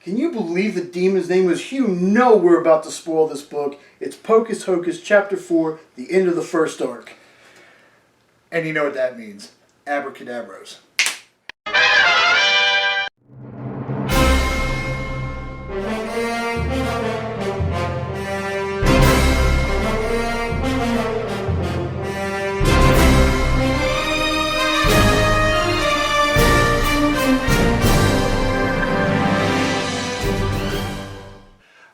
Can you believe the demon's name was? You know we're about to spoil this book. It's Pocus Hocus Chapter 4, the end of the first arc. And you know what that means. Abracadabros.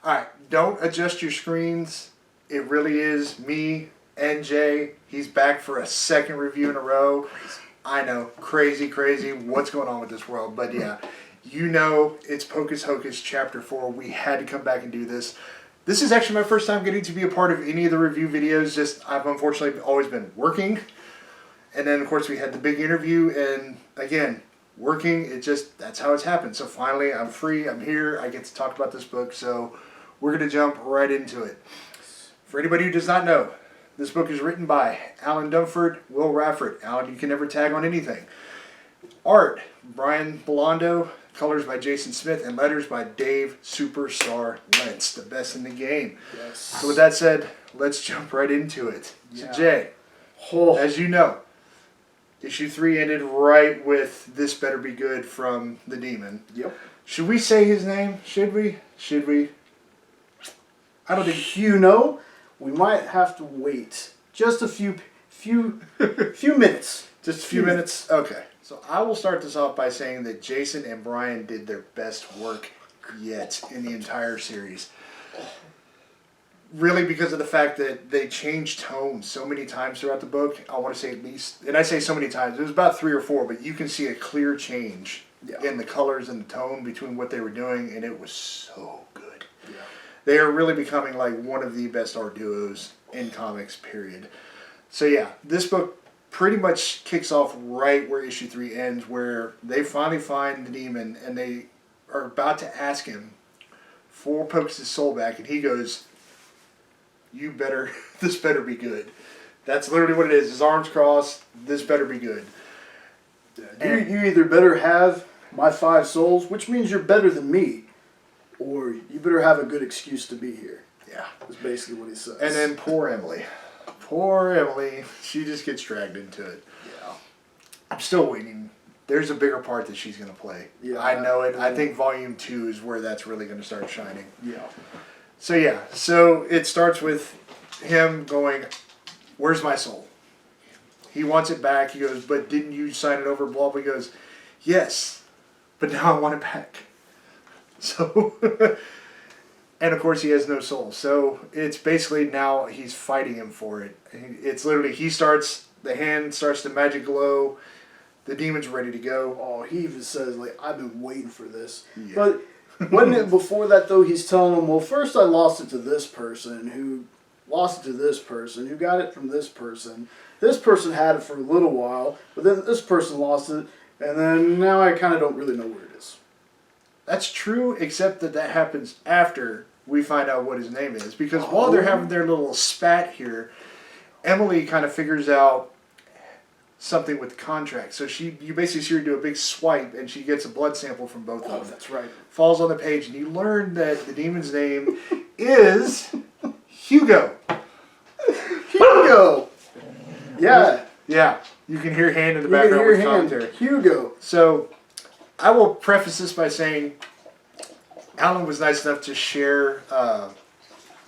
Alright, don't adjust your screens. It really is me and Jay. He's back for a second review in a row. Crazy. I know, crazy. What's going on with this world? But yeah, you know it's Pocus Hocus Chapter 4. We had to come back and do this. This is actually my first time getting to be a part of any of the review videos. Just, I've unfortunately always been working. And then, of course, we had the big interview. And again, working, that's how it's happened. So finally, I'm free. I'm here. I get to talk about this book. So we're going to jump right into it. For anybody who does not know, this book is written by Alan Dunford, Will Rafford. Alan, you can never tag on anything. Art, Brian Bellondo. Colors by Jason Smith. And letters by Dave Superstar Lentz, the best in the game. Yes. So with that said, let's jump right into it. Yeah. So Jay, as you know, issue 3 ended right with "This Better Be Good" from the demon. Yep. Should we say his name? Should we? I don't think. You know, we might have to wait just a few minutes. Just a few minutes? Okay. So I will start this off by saying that Jason and Brian did their best work yet in the entire series. Really because of the fact that they changed tone so many times throughout the book. I want to say at least, and I say so many times, it was about 3 or 4, but you can see a clear change in the colors and the tone between what they were doing, and it was so good. Yeah. They are really becoming like one of the best art duos in comics, period. So yeah, this book pretty much kicks off right where issue 3 ends, where they finally find the demon and they are about to ask him for Pocus' soul back, and he goes, this better be good. That's literally what it is. His arms crossed, this better be good. You either better have my 5 souls, which means you're better than me, or you better have a good excuse to be here. Yeah. That's basically what he says. And then poor Emily. Poor Emily. She just gets dragged into it. Yeah. I'm still waiting. There's a bigger part that she's going to play. Yeah, I know it. I think volume 2 is where that's really going to start shining. Yeah. So yeah. So it starts with him going, "Where's my soul?" He wants it back. He goes, "But didn't you sign it over?" Blah, blah. He goes, "Yes, but now I want it back." So... And of course he has no soul. So it's basically now he's fighting him for it. It's literally, the hand starts to magic glow. The demon's ready to go. Oh, he even says, like, I've been waiting for this. Yeah. But wasn't it before that, though, he's telling him, well, first I lost it to this person, who lost it to this person, who got it from this person. This person had it for a little while, but then this person lost it, and then now I kind of don't really know where it is. That's true, except that happens after we find out what his name is. Because while they're having their little spat here, Emily kind of figures out something with the contract. So you basically see her do a big swipe, and she gets a blood sample from both of them. That's right. Falls on the page, and you learn that the demon's name is Hugo. Hugo! Yeah. Yeah, you can hear hand in the background with commentary. Hugo. So, I will preface this by saying Alan was nice enough to share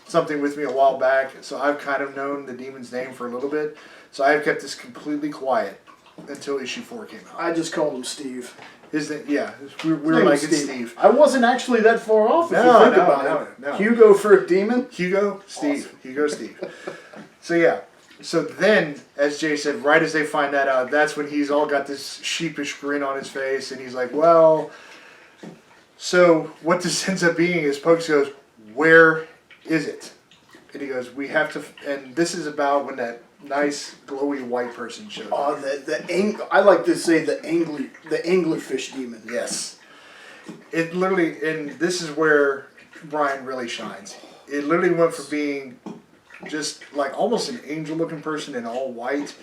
something with me a while back, so I've kind of known the demon's name for a little bit. So I've kept this completely quiet until issue 4 came out. I just called him Steve. His name, yeah, we were like it's Steve. I wasn't actually that far off if you think about it. No. Hugo for a demon? Hugo, Steve. Awesome. Hugo, Steve. So yeah. So then, as Jay said, right as they find that out, that's when he's all got this sheepish grin on his face, and he's like, well, so what this ends up being is Pocus goes, where is it? And he goes, we have to, and this is about when that nice glowy white person shows up. I like to say the anglerfish demon. Yes. It literally, and this is where Brian really shines. It literally went from being just like almost an angel-looking person in all white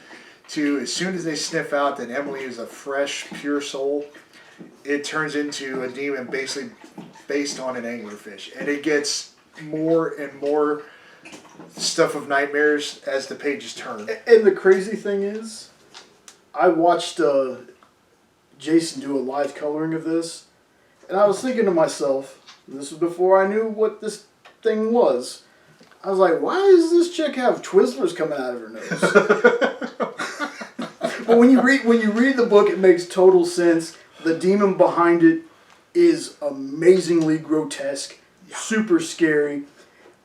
to, as soon as they sniff out that Emily is a fresh, pure soul, it turns into a demon basically based on an anglerfish, and it gets more and more stuff of nightmares as the pages turn. And the crazy thing is, I watched Jason do a live coloring of this, and I was thinking to myself, this was before I knew what this thing was. I was like, why does this chick have Twizzlers coming out of her nose? But when you read the book, it makes total sense. The demon behind it is amazingly grotesque, super scary.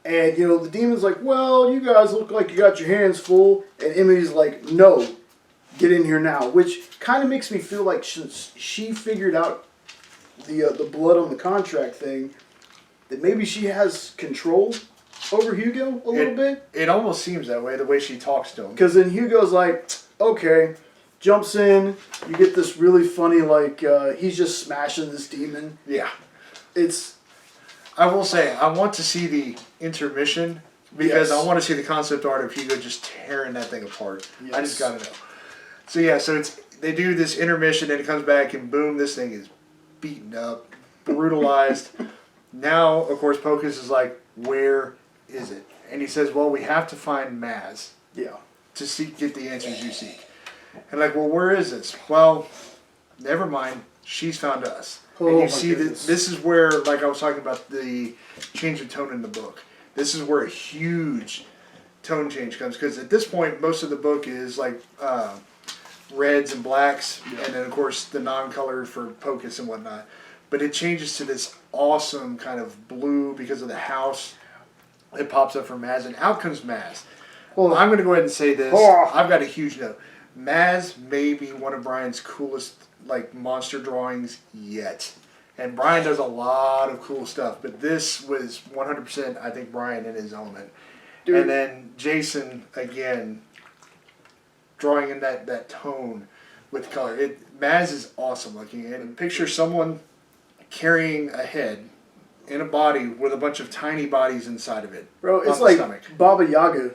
And, you know, the demon's like, well, you guys look like you got your hands full. And Emily's like, no, get in here now. Which kind of makes me feel like she figured out the blood on the contract thing, that maybe she has control over Hugo a little bit. It almost seems that way, the way she talks to him. Because then Hugo's like, okay, jumps in. You get this really funny, like, he's just smashing this demon. Yeah. I will say, I want to see the intermission because I want to see the concept art of Hugo just tearing that thing apart. Yes. I just got to know. So yeah, they do this intermission and it comes back and boom, this thing is beaten up, brutalized. Now, of course, Pocus is like, where is it? And he says, well, we have to find Maz. Yeah. To get the answers you seek. And like, well, where is this? Well, never mind. She's found us. And you see that this is where, like I was talking about, the change of tone in the book. This is where a huge tone change comes. Because at this point, most of the book is like reds and blacks. Yeah. And then, of course, the non-color for Pocus and whatnot. But it changes to this awesome kind of blue because of the house. It pops up from Maz. And out comes Maz. Well, I'm going to go ahead and say this. I've got a huge note. Maz may be one of Brian's coolest monster drawings yet. And Brian does a lot of cool stuff, but this was 100%, I think, Brian in his element. Dude. And then Jason, again, drawing in that tone with color. Maz is awesome looking. And picture someone carrying a head in a body with a bunch of tiny bodies inside of it. Bro, it's like stomach. Baba Yaga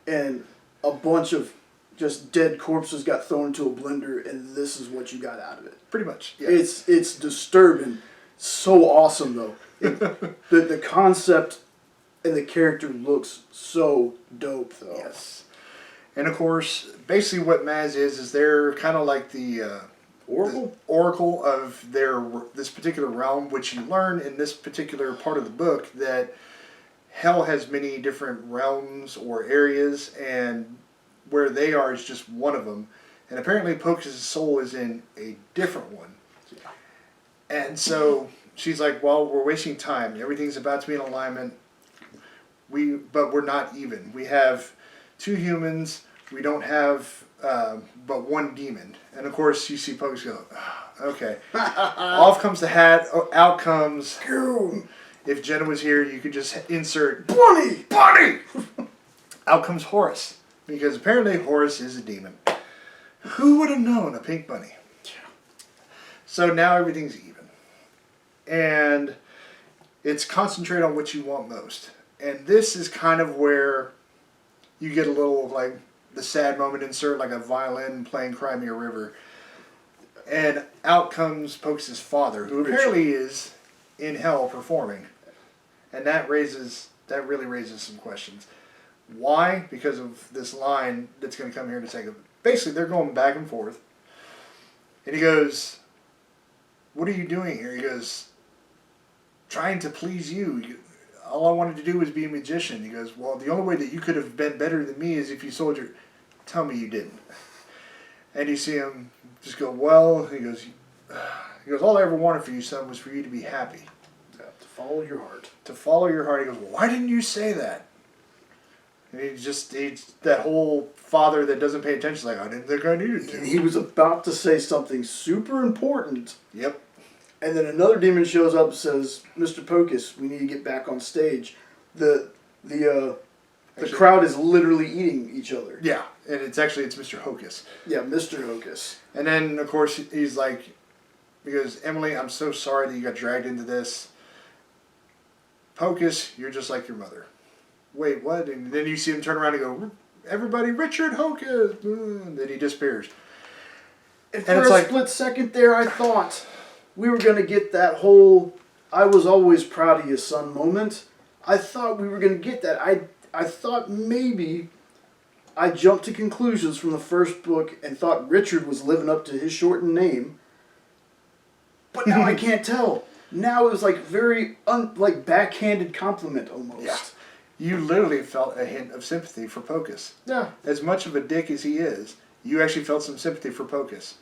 and a bunch of just dead corpses got thrown into a blender, and this is what you got out of it. Pretty much. Yeah. It's disturbing. So awesome though. The concept and the character looks so dope though. Yes. And of course, basically what Maz is they're kind of like the oracle of this particular realm, which you learn in this particular part of the book that hell has many different realms or areas, and where they are is just one of them. And apparently Pocus' soul is in a different one. And so she's like, well, we're wasting time. Everything's about to be in alignment. But we're not even. We have 2 humans. We don't have but 1 demon. And of course you see Pocus go, okay. Off comes the hat. Out comes... If Jenna was here, you could just insert... Bunny! Out comes Horace. Because apparently Horace is a demon. Who would have known a pink bunny? So now everything's even. And it's concentrate on what you want most. And this is kind of where you get a little of like the sad moment insert, like a violin playing Cry Me a River. And out comes Pocus' father, who apparently is in hell performing. And that really raises some questions. Why? Because of this line that's going to come here in a second. Basically, they're going back and forth. And he goes, what are you doing here? He goes, trying to please you. All I wanted to do was be a magician. He goes, well, the only way that you could have been better than me is if you sold your... Tell me you didn't. And you see him just go, well, he goes, all I ever wanted for you, son, was for you to be happy. Yeah, to follow your heart. To follow your heart. He goes, well, why didn't you say that? And he's that whole father that doesn't pay attention. Like, I didn't think I needed to. He was about to say something super important. Yep. And then another demon shows up and says, Mr. Pocus, we need to get back on stage. The crowd is literally eating each other. Yeah, and it's Mr. Hocus. Yeah, Mr. Hocus. And then, of course, he's like, because Emily, I'm so sorry that you got dragged into this. Pocus, you're just like your mother. Wait, what? And then you see him turn around and go, everybody, Richard Hocus. And then he disappears. And for a split second there, I thought we were going to get that whole I was always proud of your son moment. I thought we were going to get that. I thought maybe I jumped to conclusions from the first book and thought Richard was living up to his shortened name. But now I can't tell. Now it was like very like backhanded compliment almost. Yeah. You literally felt a hint of sympathy for Pocus. Yeah. As much of a dick as he is, you actually felt some sympathy for Pocus.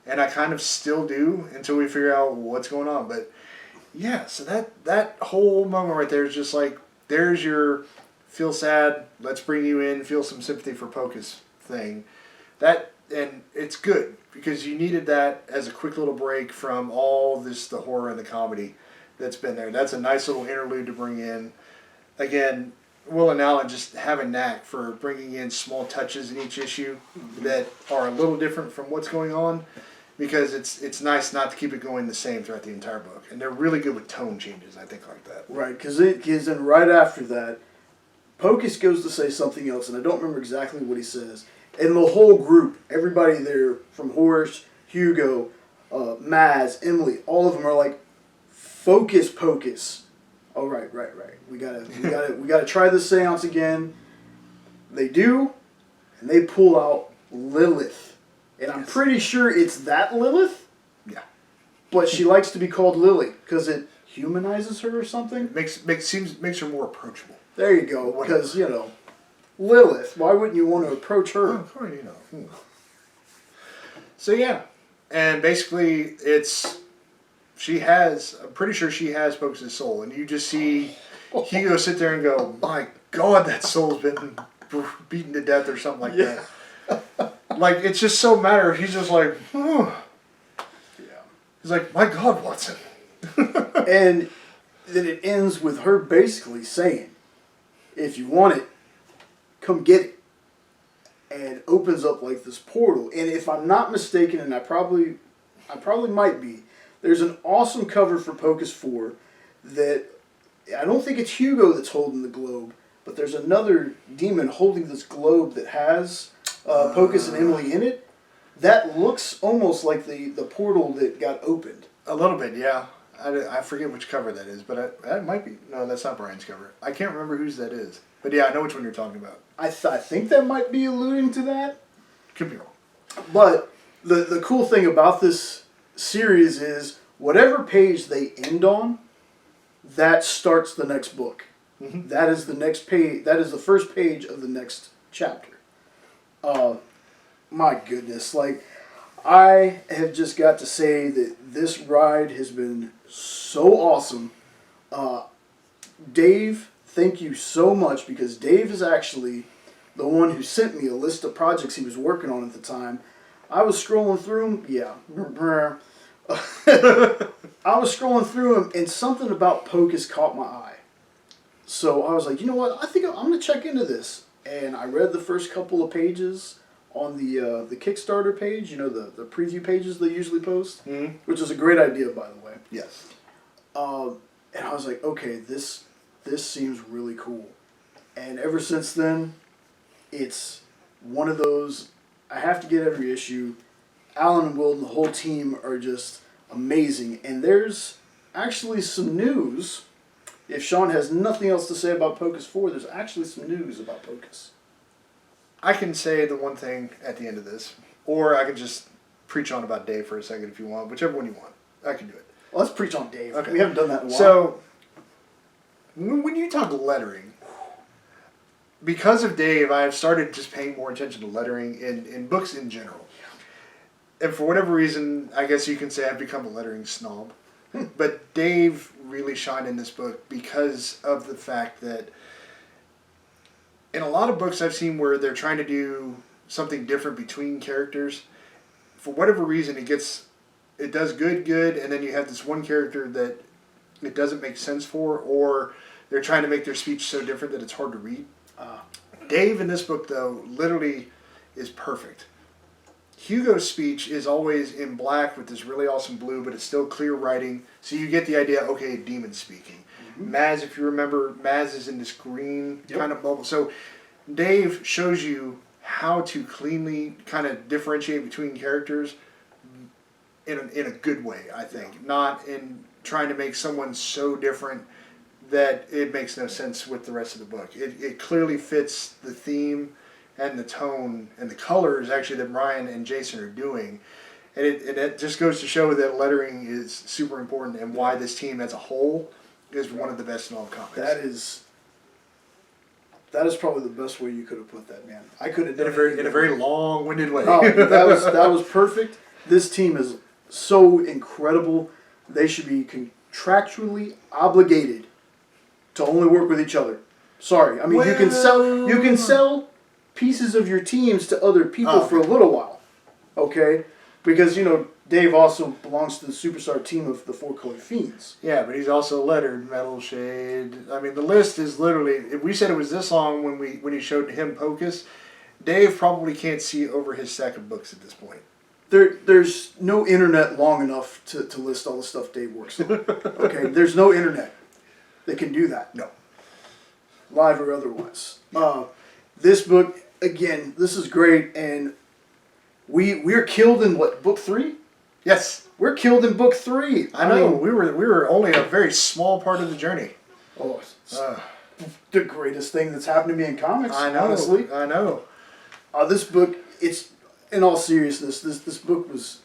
And I kind of still do until we figure out what's going on. But yeah, so that whole moment right there is just like, there's your feel sad, let's bring you in, feel some sympathy for Pocus thing. And it's good because you needed that as a quick little break from all this, the horror and the comedy that's been there. That's a nice little interlude to bring in. Again, Will and Alan just have a knack for bringing in small touches in each issue that are a little different from what's going on, because it's nice not to keep it going the same throughout the entire book. And they're really good with tone changes, I think, like that. Right, because then right after that, Pocus goes to say something else, and I don't remember exactly what he says. And the whole group, everybody there, from Horace, Hugo, Maz, Emily, all of them are like, "Focus, Pocus." Oh, right. We gotta try this seance again. They do, and they pull out Lilith, and I'm pretty sure it's that Lilith. Yeah, but she likes to be called Lily because it humanizes her or something. Makes her more approachable. There you go. Because Lilith. Why wouldn't you want to approach her? Oh, of course, So yeah, and basically I'm pretty sure she has Pocus' soul, and you just see Hugo sit there and go, "My God, that soul's been beaten to death," or something like that. Like, it's just so matter. He's just like, yeah. He's like, "My God, Watson." And then it ends with her basically saying, "If you want it, come get it." And opens up like this portal. And if I'm not mistaken, and I probably might be, there's an awesome cover for Pocus 4 that I don't think it's Hugo that's holding the globe, but there's another demon holding this globe that has Pocus and Emily in it. That looks almost like the portal that got opened. A little bit, yeah. I forget which cover that is, but that might be. No, that's not Brian's cover. I can't remember whose that is. But yeah, I know which one you're talking about. I think that might be alluding to that. Could be wrong. But the cool thing about this series is whatever page they end on, that starts the next book. Mm-hmm. That is the next page. That is the first page of the next chapter. My goodness, like, I have just got to say that this ride has been so awesome. Dave, thank you so much, because Dave is actually the one who sent me a list of projects he was working on at the time. I was scrolling through them. Yeah. I was scrolling through them, and something about Pocus caught my eye. So I was like, you know what? I think I'm going to check into this. And I read the first couple of pages on the Kickstarter page, the preview pages they usually post, mm-hmm. which is a great idea, by the way. Yes. And I was like, okay, this seems really cool. And ever since then, it's one of those, I have to get every issue. Alan and Will and the whole team are just amazing. And there's actually some news. If Sean has nothing else to say about Pocus 4, there's actually some news about Pocus. I can say the one thing at the end of this, or I can just preach on about Dave for a second if you want, whichever one you want. I can do it. Well, let's preach on Dave. Okay. We haven't done that in a while. So, when you talk lettering, because of Dave, I have started just paying more attention to lettering in books in general. And for whatever reason, I guess you can say I've become a lettering snob. But Dave really shined in this book because of the fact that in a lot of books I've seen where they're trying to do something different between characters, for whatever reason it does good, and then you have this one character that it doesn't make sense for, or they're trying to make their speech so different that it's hard to read. Dave in this book, though, literally is perfect. Hugo's speech is always in black with this really awesome blue, but it's still clear writing, so you get the idea, okay, demon speaking. Mm-hmm. Maz, if you remember, Maz is in this green kind of bubble. So Dave shows you how to cleanly kind of differentiate between characters in a good way, I think. Not in trying to make someone so different that it makes no sense with the rest of the book. It clearly fits the theme and the tone and the colors actually that Brian and Jason are doing. And it just goes to show that lettering is super important and why this team as a whole is one of the best in all comics. That is probably the best way you could have put that, man. I could have done it in a very long-winded way. Oh, that was perfect. This team is so incredible. They should be contractually obligated to only work with each other. Sorry, I mean you can sell pieces of your teams to other people for a little while, okay? Because Dave also belongs to the superstar team of the Four Color Fiends. Yeah, but he's also lettered Metal Shade. I mean, the list is literally. If we said it was this long when he showed him Pocus, Dave probably can't see over his stack of books at this point. There's no internet long enough to list all the stuff Dave works on. Okay, there's no internet that can do that. No. Live or otherwise. This book, again, this is great, and we're killed in what, book 3? Yes. We're killed in book 3. I know. We were only a very small part of the journey. Oh, the greatest thing that's happened to me in comics. I know. Honestly, I know. This book, it's in all seriousness, this book was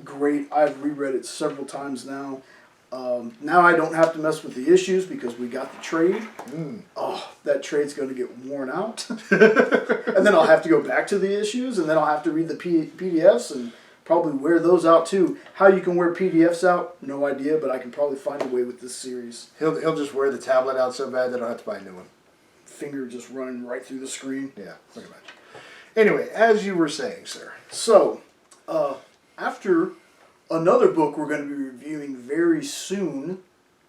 great. I've reread it several times now. Now I don't have to mess with the issues because we got the trade. Oh, that trade's going to get worn out. And then I'll have to go back to the issues, and then I'll have to read the PDFs and probably wear those out too. How you can wear PDFs out, no idea, but I can probably find a way with this series. He'll just wear the tablet out so bad that I don't have to buy a new one. Finger just running right through the screen. Yeah, pretty much. Anyway, as you were saying, sir. So, after another book we're going to be reviewing very soon,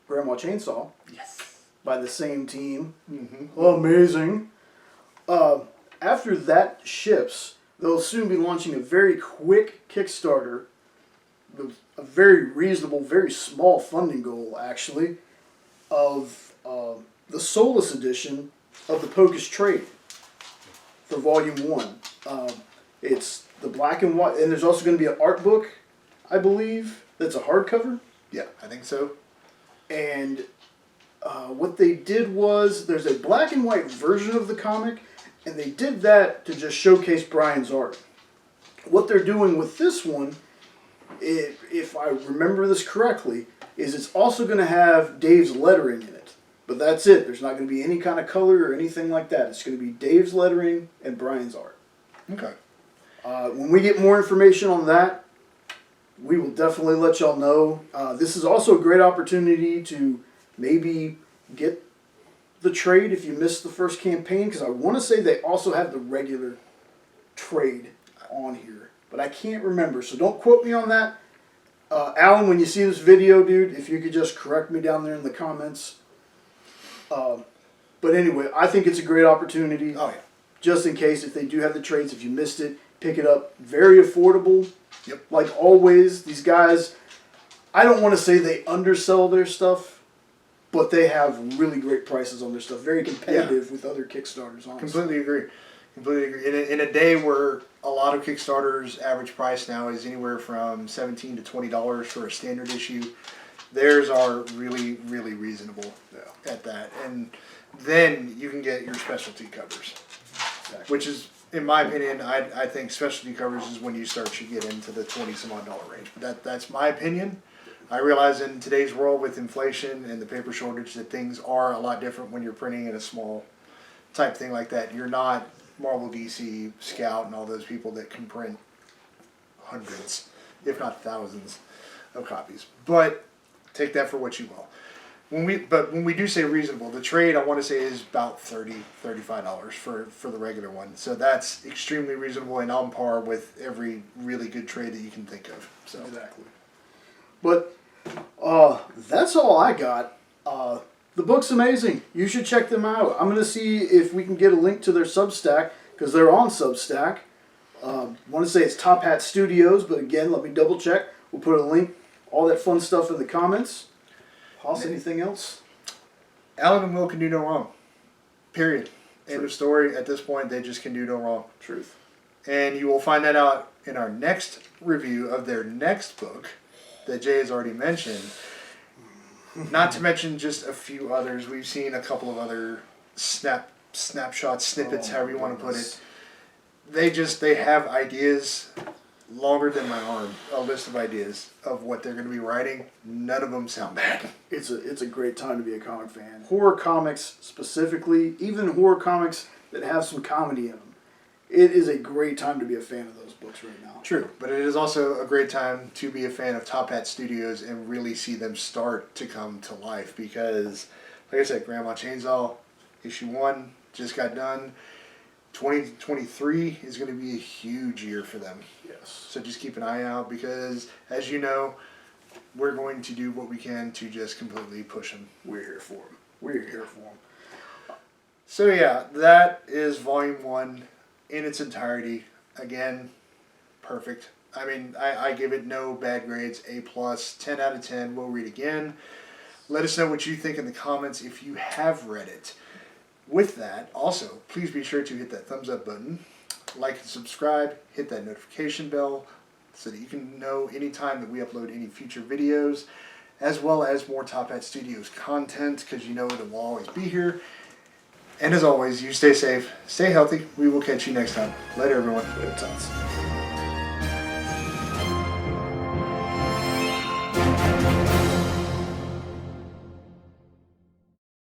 Grandma Chainsaw. Yes. By the same team. Mm-hmm. Amazing. After that ships, they'll soon be launching a very quick Kickstarter with a very reasonable, very small funding goal, actually, of the Soulless edition of the Pocus Trade for Volume 1. It's the black and white, and there's also going to be an art book, I believe, that's a hardcover. Yeah, I think so. And what they did was, there's a black and white version of the comic, and they did that to just showcase Brian's art. What they're doing with this one, if I remember this correctly, is it's also going to have Dave's lettering in it. But that's it. There's not going to be any kind of color or anything like that. It's going to be Dave's lettering and Brian's art. Okay. When we get more information on that, we will definitely let y'all know. This is also a great opportunity to maybe get the trade if you missed the first campaign, because I want to say they also have the regular trade on here, but I can't remember, so don't quote me on that. Alan, when you see this video, dude, if you could just correct me down there in the comments. But anyway, I think it's a great opportunity. Oh, yeah. Just in case, if they do have the trades, if you missed it, pick it up. Very affordable. Yep. Like always, these guys, I don't want to say they undersell their stuff, but they have really great prices on their stuff. Very competitive with other Kickstarters, honestly. Completely agree. Completely agree. In a day where a lot of Kickstarters' average price now is anywhere from $17 to $20 for a standard issue, theirs are really, really reasonable at that. And then you can get your specialty covers, which is, in my opinion, I think specialty covers is when you start to get into the $20-some-odd range. That's my opinion. I realize in today's world with inflation and the paper shortage that things are a lot different when you're printing in a small type thing like that. You're not Marvel, DC, Scout, and all those people that can print hundreds, if not thousands, of copies. But take that for what you will. When we do say reasonable, the trade I want to say is about $30, $35 for the regular one. So that's extremely reasonable and on par with every really good trade that you can think of. So exactly. But that's all I got. The book's amazing. You should check them out. I'm going to see if we can get a link to their Substack, because they're on Substack. I want to say it's Top Hat Studios, but again, let me double check. We'll put a link, all that fun stuff in the comments. Hoss, anything else? Alan and Will can do no wrong. Period. End of story. At this point, they just can do no wrong. Truth. And you will find that out in our next review of their next book that Jay has already mentioned. Not to mention just a few others. We've seen a couple of other snapshots, snippets, however you want to put it. They have ideas longer than my arm, a list of ideas of what they're going to be writing. None of them sound bad. It's a great time to be a comic fan. Horror comics specifically, even horror comics that have some comedy in them. It is a great time to be a fan of those books right now. True, but it is also a great time to be a fan of Top Hat Studios and really see them start to come to life because, like I said, Grandma Chainsaw, issue 1 just got done. 2023 is going to be a huge year for them. Yes. So just keep an eye out because, as you know, we're going to do what we can to just completely push them. We're here for them. We're here for them. So yeah, that is volume 1 in its entirety. Again, perfect. I mean, I give it no bad grades. A+, 10 out of 10. We'll read again. Let us know what you think in the comments if you have read it. With that, also, please be sure to hit that thumbs up button, like and subscribe, hit that notification bell so that you can know anytime that we upload any future videos, as well as more Top Hat Studios content, because you know it will always be here. And as always, you stay safe, stay healthy. We will catch you next time. Later, everyone. Later, tons.